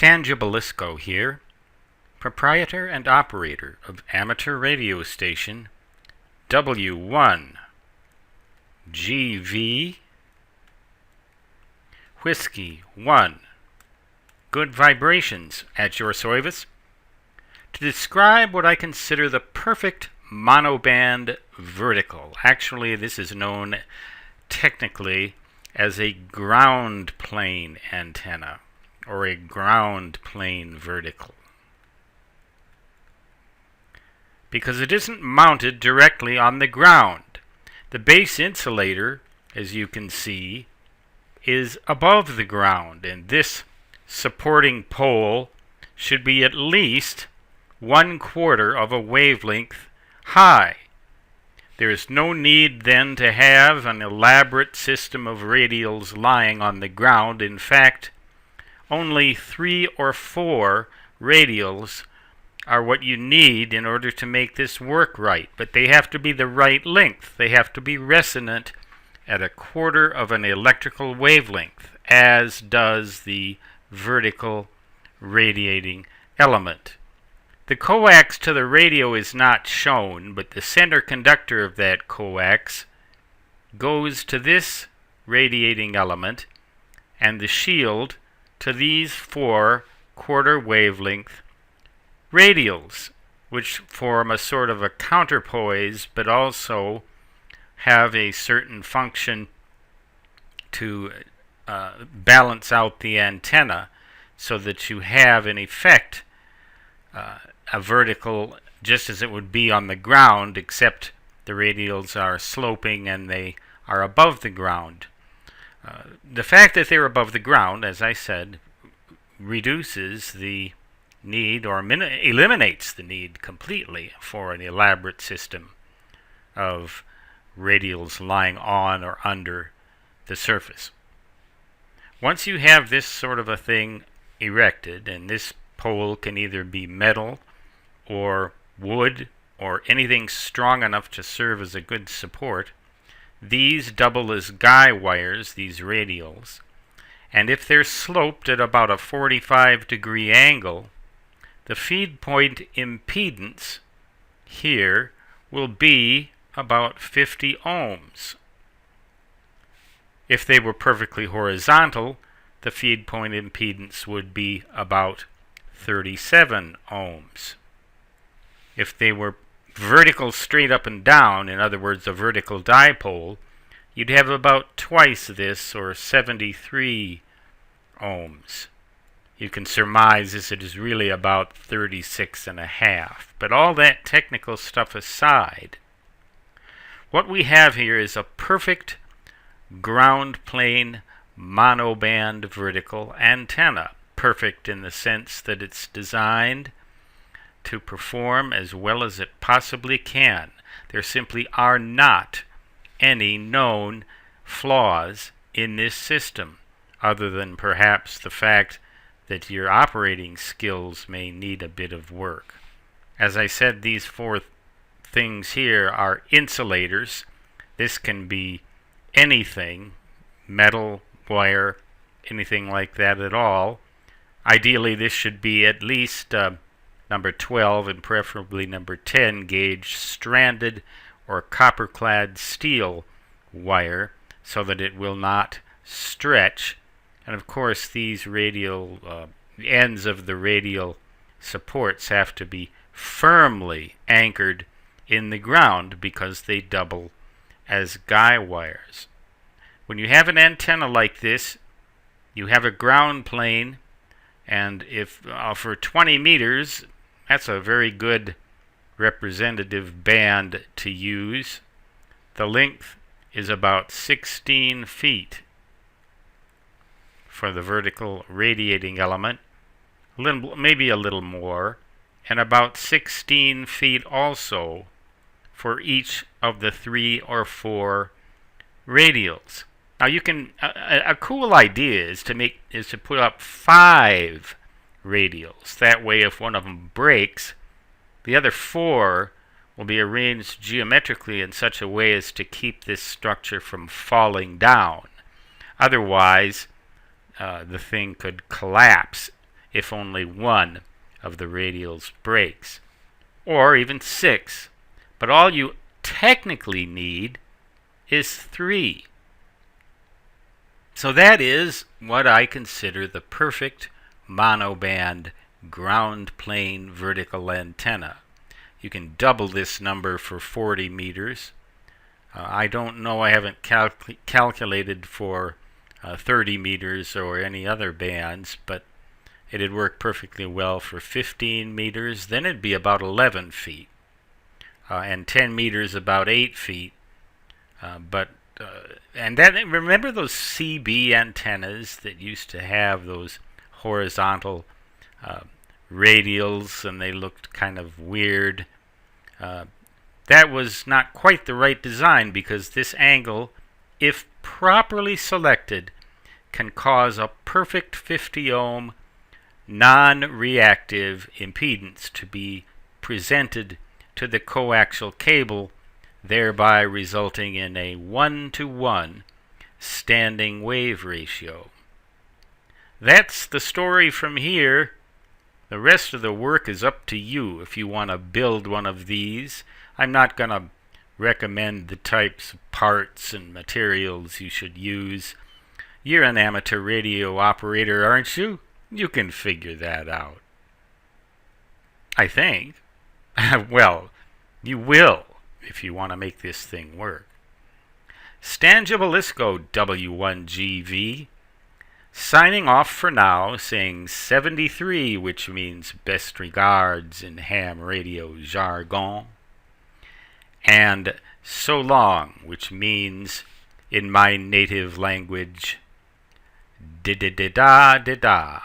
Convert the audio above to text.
Stan Gibilisco here, proprietor and operator of amateur radio station W1GV Whiskey 1. Good vibrations at your service to describe what I consider the perfect monoband vertical. Actually, this is known technically as a ground plane antenna or a ground plane vertical, because it isn't mounted directly on the ground. The base insulator, as you can see, is above the ground, and this supporting pole should be at least 1/4 of a wavelength high. There is no need then to have an elaborate system of radials lying on the ground. In fact, only 3 or 4 radials are what you need in order to make this work right, but they have to be the right length. They have to be resonant at 1/4 of an electrical wavelength, as does the vertical radiating element. The coax to the radio is not shown, but the center conductor of that coax goes to this radiating element, and the shield to these 4 1/4 wavelength radials, which form a sort of a counterpoise, but also have a certain function to balance out the antenna, so that you have, in effect, a vertical just as it would be on the ground, except the radials are sloping and they are above the ground. The fact that they're above the ground, as I said, reduces the need, or eliminates the need completely, for an elaborate system of radials lying on or under the surface. Once you have this sort of a thing erected, and this pole can either be metal or wood or anything strong enough to serve as a good support, these double as guy wires, these radials, and if they're sloped at about a 45-degree angle, the feed point impedance here will be about 50 ohms. If they were perfectly horizontal, the feed point impedance would be about 37 ohms. If they were vertical straight up and down, in other words, a vertical dipole, you'd have about twice this, or 73 ohms. You can surmise this, it is really about 36.5. But all that technical stuff aside, what we have here is a perfect ground plane monoband vertical antenna. Perfect in the sense that it's designed to perform as well as it possibly can. There simply are not any known flaws in this system, other than perhaps the fact that your operating skills may need a bit of work. As I said, these 4 things here are insulators. This can be anything, metal, wire, anything like that at all. Ideally, this should be at least number 12 and preferably number 10 gauge stranded or copper-clad steel wire, so that it will not stretch. And of course, these radial ends of the radial supports have to be firmly anchored in the ground, because they double as guy wires. When you have an antenna like this, you have a ground plane, and if for 20 meters, that's a very good representative band to use. The length is about 16 feet for the vertical radiating element, maybe a little more, and about 16 feet also for each of the 3 or 4 radials. Now you can, a cool idea is to put up 5 radials. That way, if one of them breaks, the other 4 will be arranged geometrically in such a way as to keep this structure from falling down. Otherwise, the thing could collapse if only one of the radials breaks, or even 6. But all you technically need is 3. So that is what I consider the perfect monoband ground plane vertical antenna. You can double this number for 40 meters. I don't know, I haven't calculated for 30 meters or any other bands, but it'd work perfectly well for 15 meters. Then it'd be about 11 feet. And 10 meters about 8 feet. And then remember those CB antennas that used to have those horizontal radials, and they looked kind of weird? That was not quite the right design, because this angle, if properly selected, can cause a perfect 50 ohm non-reactive impedance to be presented to the coaxial cable, thereby resulting in a 1-to-1 standing wave ratio. That's the story from here. The rest of the work is up to you if you want to build one of these. I'm not going to recommend the types of parts and materials you should use. You're an amateur radio operator, aren't you? You can figure that out. I think. Well, you will if you want to make this thing work. Stan Jabalisco, W1GV, signing off for now, saying 73, which means best regards in ham radio jargon, and so long, which means in my native language, da-da-da-da-da-da.